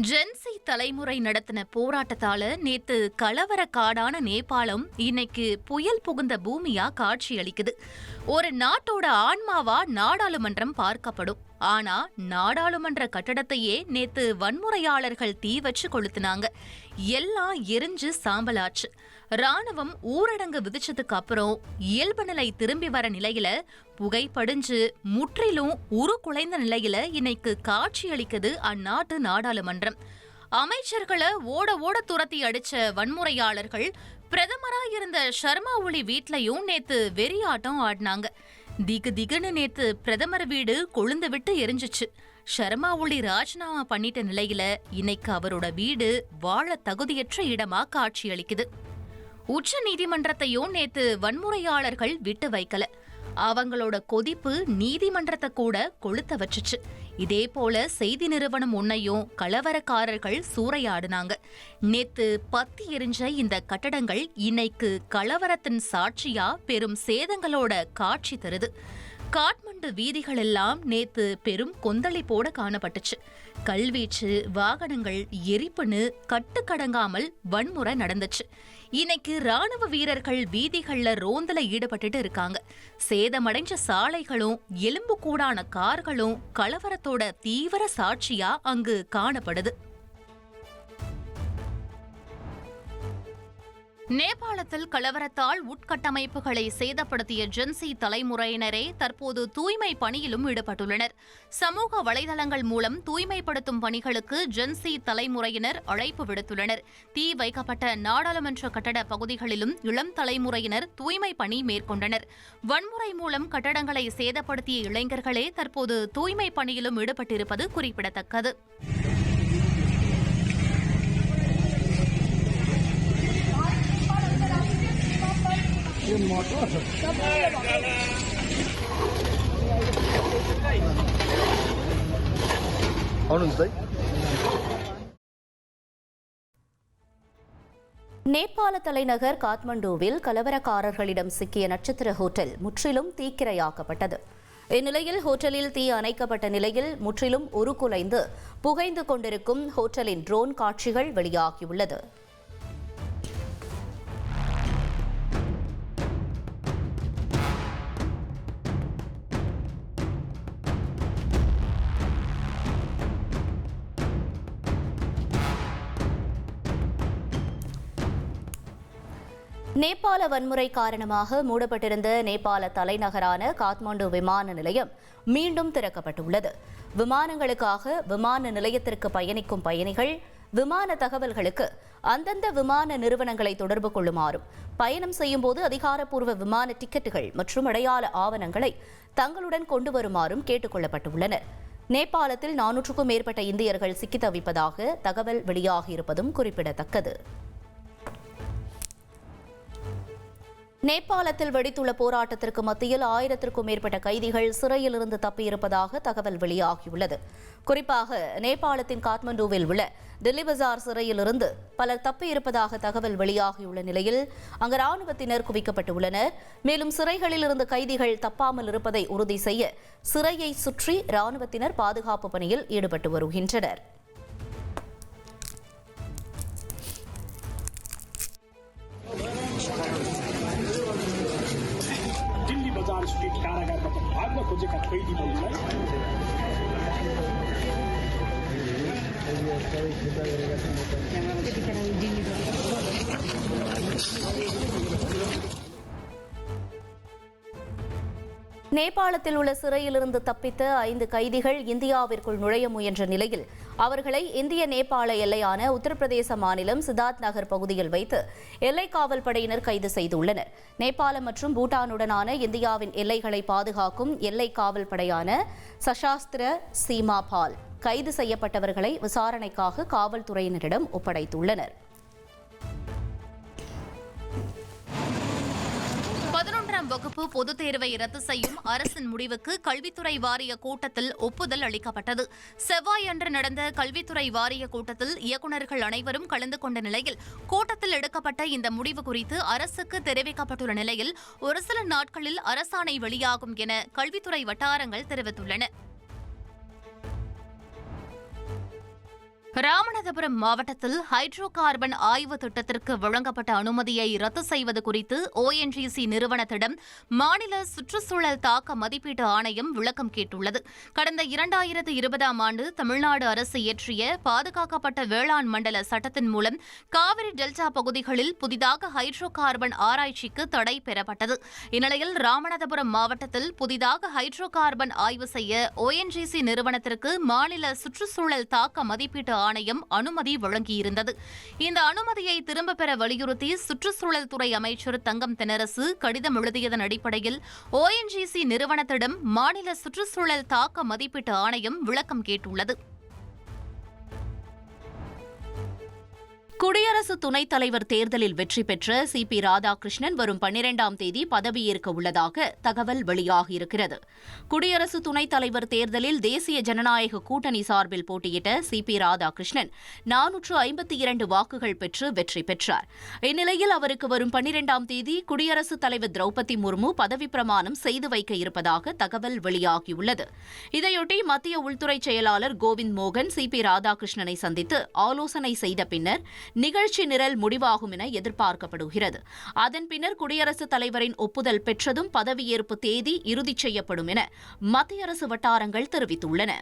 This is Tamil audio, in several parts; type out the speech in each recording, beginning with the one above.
ஜென்சி தலைமுறை நடத்தின போராட்டத்தால நேத்து கலவர காடான நேபாளம் இன்னைக்கு புயல் புகுந்த பூமியா காட்சியளிக்குது. ஒரு நாட்டோட ஆன்மாவா நாடாளுமன்றம் பார்க்கப்படும். ஆனா நாடாளுமன்ற கட்டடத்தையே நேத்து வன்முறையாளர்கள் தீ வச்சு கொளுத்துனாங்க. எல்லாம் எரிஞ்சு சாம்பலாச்சு. ராணுவம் ஊரடங்கு விதிச்சதுக்கு அப்புறம் இயல்பு நிலை திரும்பி வர நிலையில புகைப்படிஞ்சு முற்றிலும் உருக்குலைந்த நிலையில இன்னைக்கு காட்சியளிக்குது அந்நாட்டு நாடாளுமன்றம். அமைச்சர்களை ஓட ஓட துரத்தி அடிச்ச வன்முறையாளர்கள் பிரதமரா இருந்த ஷர்மா ஒலி வீட்லயும் நேத்து வெறியாட்டம் ஆடினாங்க. திகு திகுன்னு நேத்து பிரதமர் வீடு கொழுந்து விட்டு எரிஞ்சிச்சு. ஷர்மா ஒலி ராஜினாமா பண்ணிட்ட நிலையில இன்னைக்கு அவரோட வீடு வாழ தகுதியற்ற இடமா காட்சியளிக்குது. உச்ச நீதிமன்றத்தையும் நேத்து வன்முறையாளர்கள் விட்டு வைக்கல. அவங்களோட கொதிப்பு நீதிமன்றத்தை கூட கொளுத்த வச்சுச்சு. இதே போல செய்தி நிறுவனம் ஒன்னையும் கலவரக்காரர்கள் சூறையாடினாங்க. நேத்து பத்தி எரிஞ்ச இந்த கட்டடங்கள் இன்னைக்கு கலவரத்தின் சாட்சியா பெரும் சேதங்களோட காட்சி தருது. காட்மண்டு வீதிகள் எல்லாம் நேத்து பெரும் கொந்தளிப்போட காணப்பட்டுச்சு. கல்வீச்சு, வாகனங்கள் எரிப்புன்னு கட்டுக்கடங்காமல் வன்முறை நடந்துச்சு. இன்னைக்கு ராணுவ வீரர்கள் வீதிகள்ல ரோந்தல ஈடுபட்டுட்டு இருக்காங்க. சேதமடைஞ்ச சாலைகளும் எலும்பு கூடான கார்களும் கலவரத்தோட தீவிர சாட்சியா அங்கு காணப்படுது. நேபாளத்தில் கலவரத்தால் உட்கட்டமைப்புகளை சேதப்படுத்திய ஜென்சி தலைமுறையினரே தற்போது தூய்மை பணியிலும் ஈடுபட்டுள்ளனர். சமூக வலைதளங்கள் மூலம் தூய்மைப்படுத்தும் பணிகளுக்கு ஜென்சி தலைமுறையினர் அழைப்பு விடுத்துள்ளனர். தீ வைக்கப்பட்ட நாடாளுமன்ற கட்டட பகுதிகளிலும் இளம் தலைமுறையினர் தூய்மை பணி மேற்கொண்டனர். வன்முறை மூலம் கட்டடங்களை சேதப்படுத்திய இளைஞர்களே தற்போது தூய்மை பணியிலும் ஈடுபட்டிருப்பது குறிப்பிடத்தக்கது. நேபாள தலைநகர் காத்மண்டுவில் கலவரக்காரர்களிடம் சிக்கிய நட்சத்திர ஹோட்டல் முற்றிலும் தீக்கிரையாக்கப்பட்டது. இந்நிலையில் ஹோட்டலில் தீ அணைக்கப்பட்ட நிலையில் முற்றிலும் உருக்குலைந்து புகைந்து கொண்டிருக்கும் ஹோட்டலின் ட்ரோன் காட்சிகள் வெளியாகியுள்ளது. நேபாள வன்முறை காரணமாக மூடப்பட்டிருந்த நேபாள தலைநகரான காத்மாண்டு விமான நிலையம் மீண்டும் திறக்கப்பட்டுள்ளது. விமானங்களுக்காக விமான நிலையத்திற்கு பயணிக்கும் பயணிகள் விமான தகவல்களுக்கு அந்தந்த விமான நிறுவனங்களை தொடர்பு கொள்ளுமாறும், பயணம் செய்யும் போது அதிகாரப்பூர்வ விமான டிக்கெட்டுகள் மற்றும் அடையாள ஆவணங்களை தங்களுடன் கொண்டு வருமாறும் கேட்டுக் கொள்ளப்பட்டுள்ளனர். நேபாளத்தில் 400க்கும் மேற்பட்ட இந்தியர்கள் சிக்கி தவிப்பதாக தகவல் வெளியாகியிருப்பதும் குறிப்பிடத்தக்கது. நேபாளத்தில் வெடித்துள்ள போராட்டத்திற்கு மத்தியில் 1000க்கும் மேற்பட்ட கைதிகள் சிறையிலிருந்து தப்பியிருப்பதாக தகவல் வெளியாகியுள்ளது. குறிப்பாக நேபாளத்தின் காத்மண்டுவில் உள்ள தில்லி பஜார் சிறையிலிருந்து பலர் தப்பியிருப்பதாக தகவல் வெளியாகியுள்ள நிலையில் அங்கு ராணுவத்தினர் குவிக்கப்பட்டுள்ளனர். மேலும் சிறைகளில் இருந்து கைதிகள் தப்பாமல் இருப்பதை உறுதி செய்ய சிறையை சுற்றி ராணுவத்தினர் பாதுகாப்பு பணியில் ஈடுபட்டு வருகின்றனர். स्ट्रीट कारागारबाट भाग्न खोजेका कैदीहरूलाई நேபாளத்தில் உள்ள சிறையிலிருந்து தப்பித்த 5 கைதிகள் இந்தியாவிற்குள் நுழைய முயன்ற நிலையில் அவர்களை இந்திய நேபாள எல்லையான உத்தரப்பிரதேச மாநிலம் சித்தார்த் நகர் பகுதியில் வைத்து எல்லை காவல் படையினர் கைது செய்துள்ளனர். நேபாளம் மற்றும் பூட்டானுடனான இந்தியாவின் எல்லைகளை பாதுகாக்கும் எல்லை காவல் படையான சசாஸ்திர சீமா பால் கைது செய்யப்பட்டவர்களை விசாரணைக்காக காவல்துறையினரிடம் ஒப்படைத்துள்ளனர். 11ஆம் வகுப்பு பொதுத் தேர்வை ரத்து செய்யும் அரசின் முடிவுக்கு கல்வித்துறை வாரிய கூட்டத்தில் ஒப்புதல் அளிக்கப்பட்டது. செவ்வாயன்று நடந்த கல்வித்துறை வாரிய கூட்டத்தில் இயக்குநர்கள் அனைவரும் கலந்து கொண்ட நிலையில் கூட்டத்தில் எடுக்கப்பட்ட இந்த முடிவு குறித்து அரசுக்கு தெரிவிக்கப்பட்டுள்ள நிலையில் ஒரு சில நாட்களில் அரசாணை வெளியாகும் என கல்வித்துறை வட்டாரங்கள் தெரிவித்துள்ளன. ராமநாதபுரம் மாவட்டத்தில் ஹைட்ரோ கார்பன் ஆய்வு திட்டத்திற்கு வழங்கப்பட்ட அனுமதியை ரத்து செய்வது குறித்து ONGC நிறுவனத்திடம் மாநில சுற்றுச்சூழல் தாக்க மதிப்பீட்டு ஆணையம் விளக்கம் கேட்டுள்ளது. கடந்த 2020ஆம் ஆண்டு தமிழ்நாடு அரசு இயற்றிய பாதுகாக்கப்பட்ட வேளாண் மண்டல சட்டத்தின் மூலம் காவிரி டெல்டா பகுதிகளில் புதிதாக ஹைட்ரோ கார்பன் ஆராய்ச்சிக்கு தடை பெறப்பட்டது. இந்நிலையில் ராமநாதபுரம் மாவட்டத்தில் புதிதாக ஹைட்ரோ கார்பன் ஆய்வு செய்ய ONGC நிறுவனத்திற்கு மாநில சுற்றுச்சூழல் தாக்க மதிப்பீட்டு ஆணையம் அனுமதி வழங்கியிருந்தது. இந்த அனுமதியை திரும்பப் பெற வலியுறுத்தி சுற்றுச்சூழல் துறை அமைச்சர் தங்கம் தென்னரசு கடிதம் எழுதியதன் அடிப்படையில் ONGC நிறுவனத்திடம் மாநில சுற்றுச்சூழல் தாக்க மதிப்பீட்டு ஆணையம் விளக்கம் கேட்டுள்ளது. குடியரசு துணைத் தலைவர் தேர்தலில் வெற்றி பெற்ற CP ராதாகிருஷ்ணன் வரும் 12ஆம் தேதி பதவியேற்க உள்ளதாக தகவல் வெளியாகியிருக்கிறது. குடியரசு துணைத் தலைவர் தேர்தலில் தேசிய ஜனநாயக கூட்டணி சார்பில் போட்டியிட்ட CP ராதாகிருஷ்ணன் 452 வாக்குகள் பெற்று வெற்றி பெற்றார். இந்நிலையில் அவருக்கு வரும் 12ஆம் தேதி குடியரசுத் தலைவர் திரௌபதி முர்மு பதவி பிரமாணம் செய்து வைக்க இருப்பதாக தகவல் வெளியாகியுள்ளது. இதையொட்டி மத்திய உள்துறை செயலாளர் கோவிந்த் மோகன் CP ராதாகிருஷ்ணனை சந்தித்து ஆலோசனை செய்த பின்னர் நிகழ்ச்சி நிரல் முடிவாகும் என எதிர்பார்க்கப்படுகிறது. அதன் பின்னர் குடியரசுத் தலைவரின் ஒப்புதல் பெற்றதும் பதவியேற்பு தேதி இறுதி செய்யப்படும் என மத்திய அரசு வட்டாரங்கள் தெரிவித்துள்ளன.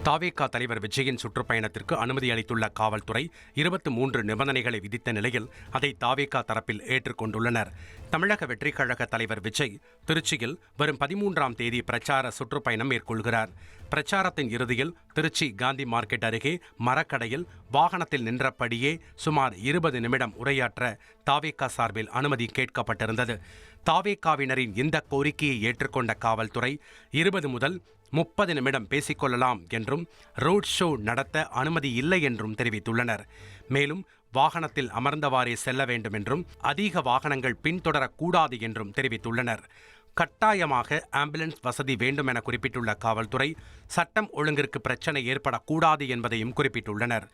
தாவேகா தலைவர் விஜயின் சுற்றுப்பயணத்திற்கு அனுமதி அளித்துள்ள காவல்துறை 23 நிபந்தனைகளை விதித்த நிலையில் அதை தாவேகா தரப்பில் ஏற்றுக்கொண்டுள்ளனர். தமிழக வெற்றிக் கழக தலைவர் விஜய் திருச்சியில் வரும் 13ஆம் தேதி பிரச்சார சுற்றுப்பயணம் மேற்கொள்கிறார். பிரச்சாரத்தின் இறுதியில் திருச்சி காந்தி மார்க்கெட் அருகே மரக்கடையில் வாகனத்தில் நின்றபடியே சுமார் 20 நிமிடம் உரையாற்ற தாவேகா சார்பில் அனுமதி கேட்கப்பட்டிருந்தது. தாவேகாவினரின் இந்த கோரிக்கையை ஏற்றுக்கொண்ட காவல்துறை 20 முதல் 30 நிமிடம் பேசிக்கொள்ளலாம் என்றும் ரோட் ஷோ நடத்த அனுமதி இல்லை என்றும் தெரிவித்துள்ளனர். மேலும் வாகனத்தில் அமர்ந்தவாறே செல்ல வேண்டும் என்றும் அதிக வாகனங்கள் பின்தொடரக்கூடாது என்றும் தெரிவித்துள்ளனர். கட்டாயமாக ஆம்புலன்ஸ் வசதி வேண்டும் என குறிப்பிட்டுள்ள காவல்துறை சட்டம் ஒழுங்கிற்கு பிரச்சனை ஏற்படக்கூடாது என்பதையும் குறிப்பிட்டுள்ளனர்.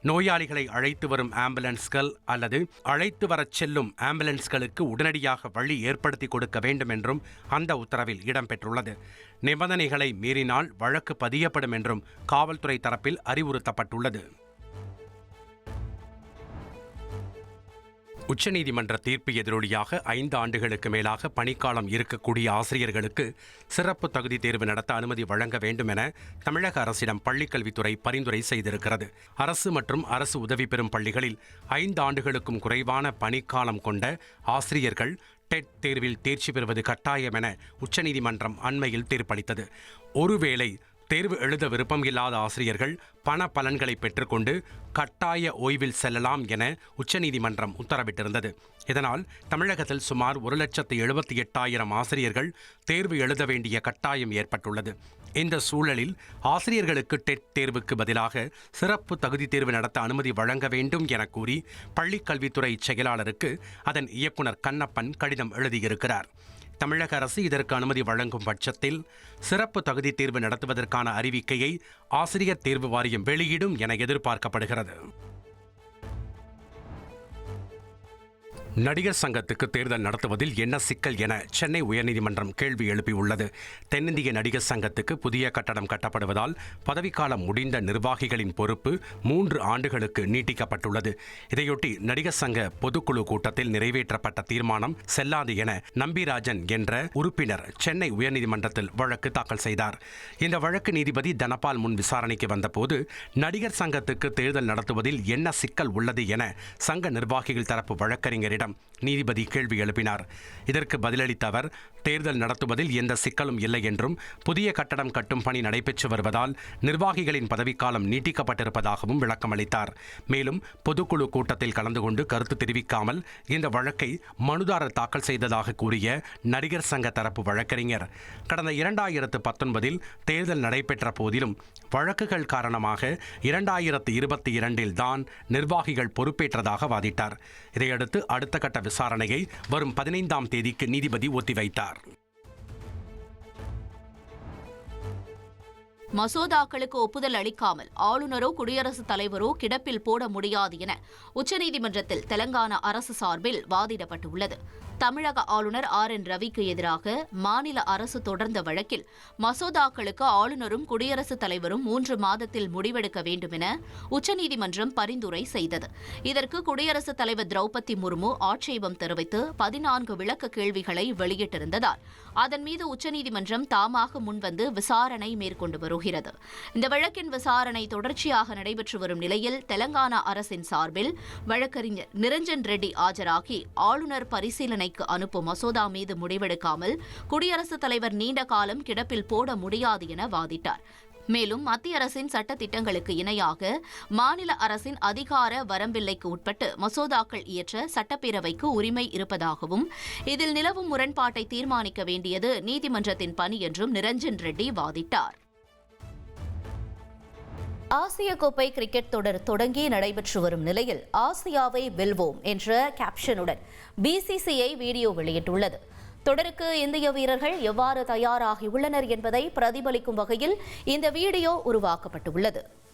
நோயாளிகளை அழைத்து வரும் ஆம்புலன்ஸ்கள் அல்லது அழைத்து வரச் செல்லும் ஆம்புலன்ஸ்களுக்கு உடனடியாக வழி ஏற்படுத்தி கொடுக்க வேண்டும் என்றும் அந்த உத்தரவில் இடம்பெற்றுள்ளது. நிபந்தனைகளை மீறினால் வழக்கு பதியப்படும் என்றும் காவல்துறை தரப்பில் அறிவுறுத்தப்பட்டுள்ளது. உச்சநீதிமன்ற தீர்ப்பு எதிரொலியாக 5 ஆண்டுகளுக்கு மேலாக பணிக்காலம் இருக்கக்கூடிய ஆசிரியர்களுக்கு சிறப்பு தகுதி தேர்வு நடத்த அனுமதி வழங்க வேண்டும் என தமிழக அரசிடம் பள்ளிக்கல்வித்துறை பரிந்துரை செய்திருக்கிறது. அரசு மற்றும் அரசு உதவி பெறும் பள்ளிகளில் 5 ஆண்டுகளுக்கும் குறைவான பணிக்காலம் கொண்ட ஆசிரியர்கள் டெட் தேர்வில் தேர்ச்சி பெறுவது கட்டாயம் என உச்சநீதிமன்றம் அண்மையில் தீர்ப்பளித்தது. ஒருவேளை தேர்வு எழுத விருப்பம் இல்லாத ஆசிரியர்கள் பண பலன்களை பெற்றுக்கொண்டு கட்டாய ஓய்வில் செல்லலாம் என உச்சநீதிமன்றம் உத்தரவிட்டிருந்தது. இதனால் தமிழகத்தில் சுமார் 1,78,000 ஆசிரியர்கள் தேர்வு எழுத வேண்டிய கட்டாயம் ஏற்பட்டுள்ளது. இந்த சூழலில் ஆசிரியர்களுக்கு டெட் தேர்வுக்கு பதிலாக சிறப்பு தகுதி தேர்வு நடத்த அனுமதி வழங்க வேண்டும் என கூறி பள்ளிக்கல்வித்துறை செயலாளருக்கு அதன் இயக்குனர் கண்ணப்பன் கடிதம் எழுதியிருக்கிறார். தமிழக அரசு இதற்கு அனுமதி வழங்கும் பட்சத்தில் சிறப்பு தகுதி தேர்வு நடத்துவதற்கான அறிவிக்கையை ஆசிரியர் தேர்வு வாரியம் வெளியிடும் என எதிர்பார்க்கப்படுகிறது. நடிகர் சங்கத்துக்கு தேர்தல் நடத்துவதில் என்ன சிக்கல் என சென்னை உயர்நீதிமன்றம் கேள்வி எழுப்பியுள்ளது. தென்னிந்திய நடிகர் சங்கத்துக்கு புதிய கட்டடம் கட்டப்படுவதால் பதவிக்காலம் முடிந்த நிர்வாகிகளின் பொறுப்பு 3 ஆண்டுகளுக்கு நீட்டிக்கப்பட்டுள்ளது. இதையொட்டி நடிகர் சங்க பொதுக்குழு கூட்டத்தில் நிறைவேற்றப்பட்ட தீர்மானம் செல்லாது என நம்பிராஜன் என்ற உறுப்பினர் சென்னை உயர்நீதிமன்றத்தில் வழக்கு தாக்கல் செய்தார். இந்த வழக்கு நீதிபதி தனபால் முன் விசாரணைக்கு வந்தபோது நடிகர் சங்கத்துக்கு தேர்தல் நடத்துவதில் என்ன சிக்கல் உள்ளது என சங்க நிர்வாகிகள் தரப்பு வழக்கறிஞரிடம் நீதிபதி கேள்வி எழுப்பினார். இதற்கு பதிலளித்த அவர் தேர்தல் நடத்துவதில் எந்த சிக்கலும் இல்லை என்றும் புதிய கட்டடம் கட்டும் பணி நடைபெற்று வருவதால் நிர்வாகிகளின் பதவிக்காலம் நீட்டிக்கப்பட்டிருப்பதாகவும் விளக்கம் அளித்தார். மேலும் பொதுக்குழு கூட்டத்தில் கலந்து கொண்டு கருத்து தெரிவிக்காமல் இந்த வழக்கை மனுதாரர் தாக்கல் செய்ததாக கூறிய நடிகர் சங்க தரப்பு வழக்கறிஞர் கடந்த 2019 தேர்தல் நடைபெற்ற போதிலும் வழக்குகள் காரணமாக 2022 தான் நிர்வாகிகள் பொறுப்பேற்றதாக வாதிட்டார். இதையடுத்து அடுத்த கட்ட விசாரணையை வரும் 15ஆம் தேதிக்கு நீதிபதி ஒத்திவைத்தார். மசோதாக்களுக்கு ஒப்புதல் அளிக்காமல் ஆளுநரோ குடியரசுத் தலைவரோ கிடப்பில் போட முடியாது என உச்சநீதிமன்றத்தில் தெலங்கானா அரசு சார்பில் வாதிடப்பட்டுள்ளது. தமிழக ஆளுநர் RN ரவிக்கு எதிராக மாநில அரசு தொடர்ந்த வழக்கில் மசோதாக்களுக்கு ஆளுநரும் குடியரசுத் தலைவரும் 3 மாதத்தில் முடிவெடுக்க வேண்டும் என உச்சநீதிமன்றம் பரிந்துரை செய்தது. இதற்கு குடியரசுத் தலைவர் திரௌபதி முர்மு ஆட்சேபம் தெரிவித்து 14 விளக்க கேள்விகளை வெளியிட்டிருந்ததால் அதன் மீது உச்சநீதிமன்றம் தாமாக முன்வந்து விசாரணை மேற்கொண்டு வருகிறது. இந்த வழக்கின் விசாரணை தொடர்ச்சியாக நடைபெற்று வரும் நிலையில் தெலங்கானா அரசின் சார்பில் வழக்கறிஞர் நிரஞ்சன் ரெட்டி ஆஜராகி ஆளுநர் பரிசீலனைக்கு அனுப்பும் மசோதா மீது முடிவெடுக்காமல் குடியரசுத் தலைவர் நீண்ட காலம் கிடப்பில் போட முடியாது என வாதிட்டார். மேலும் மத்திய அரசின் சட்ட திட்டங்களுக்கு இணையாக மாநில அரசின் அதிகார வரம்பில்லைக்கு உட்பட்டு மசோதாக்கள் இயற்ற சட்டப்பேரவைக்கு உரிமை இருப்பதாகவும் இதில் நிலவும் முரண்பாட்டை தீர்மானிக்க வேண்டியது நீதிமன்றத்தின் பணி என்றும் நிரஞ்சன் ரெட்டி வாதிட்டார். ஆசிய கோப்பை கிரிக்கெட் தொடர் தொடங்கி நடைபெற்று வரும் நிலையில் ஆசியாவை வெல்வோம் என்ற கேப்ஷனுடன் BCCI வீடியோ வெளியிட்டுள்ளது. தொடருக்கு இந்திய வீரர்கள் எவ்வாறு தயாராகியுள்ளனர் என்பதை பிரதிபலிக்கும் வகையில் இந்த வீடியோ உருவாக்கப்பட்டுள்ளது.